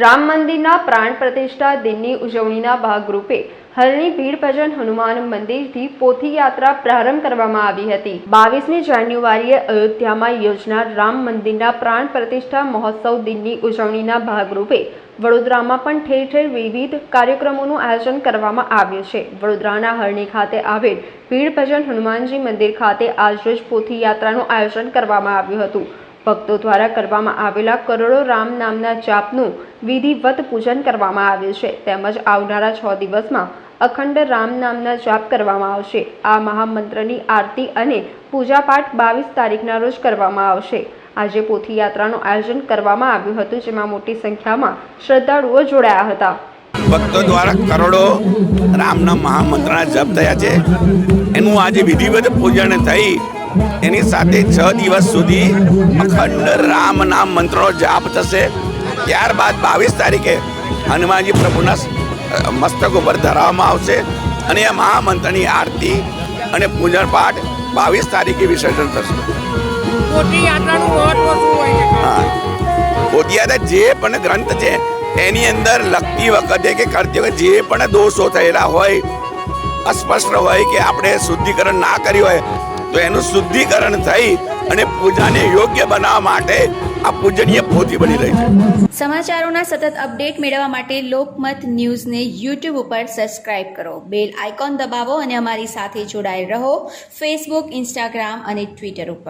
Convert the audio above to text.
રામ મંદિરના પ્રાણ પ્રતિષ્ઠા દિનની ઉજવણીના ભાગરૂપે હરણી ભીડ ભજન હનુમાન મંદિરથી પોથી યાત્રા પ્રારંભ કરવામાં આવી હતી। 22મી જાન્યુઆરીએ અયોધ્યામાં યોજનાર રામ મંદિરના પ્રાણ પ્રતિષ્ઠા મહોત્સવ દિનની ઉજવણીના ભાગરૂપે વડોદરામાં પણ ઠેર ઠેર વિવિધ કાર્યક્રમોનું આયોજન કરવામાં આવ્યું છે। વડોદરાના હરણી ખાતે આવેલ ભીડ ભજન હનુમાનજી મંદિર ખાતે આજરોજ પોથી યાત્રાનું આયોજન કરવામાં આવ્યું હતું। ભક્તો દ્વારા કરવામાં આવેલા કરોડો રામ નામના જાપનું વિધિવત પૂજન કરવામાં આવ્યું છે તેમજ આવનારા 6 દિવસમાં અખંડ રામ નામના જાપ કરવામાં આવશે। આ મહામંત્રની આરતી અને પૂજાપાઠ 22 તારીખના રોજ કરવામાં આવશે। આજે પોથી યાત્રાનું આયોજન કરવામાં આવ્યું હતું જેમાં મોટી સંખ્યામાં શ્રદ્ધાળુઓ જોડાયા હતા। ભક્તો દ્વારા કરોડો રામના મહામંત્રના જપ થયા છે, એનું આજે વિધિવત પૂજન થઈ એની સાથે 6 દિવસ સુધી અખંડ રામ નામ મંત્રનો જાપ થશે। ત્યારબાદ 22 તારીખે હનુમાનજી પ્રભુના મસ્તક ઉપર ધરાવવામાં આવશે અને આ મહામંત્રની આરતી અને પૂજન પાઠ 22 તારીખે વિસર્જન થશે। પોથી યાત્રાનું મહત્વ શું હોય છે? પોથી યાત્રા જે પણ ગ્રંથ છે એની અંદર લખતી વખતે કે કરતી વખતે જે પણ દોષો થયેલા હોય, અસ્પષ્ટ હોય કે આપણે શુદ્ધિકરણ ના કર્યું હોય તો એનું શુદ્ધિકરણ થઈ અને પૂજાને યોગ્ય બનાવવા માટે આ પૂજનીય પોથી બની રહી છે। સમાચારોના સતત અપડેટ મેળવવા માટે લોકમત ન્યૂઝને યુટ્યુબ ઉપર સબસ્ક્રાઇબ કરો, બેલ આઇકોન દબાવો અને અમારી સાથે જોડાયેલ રહો ફેસબુક, ઇન્સ્ટાગ્રામ અને ટ્વિટર ઉપર।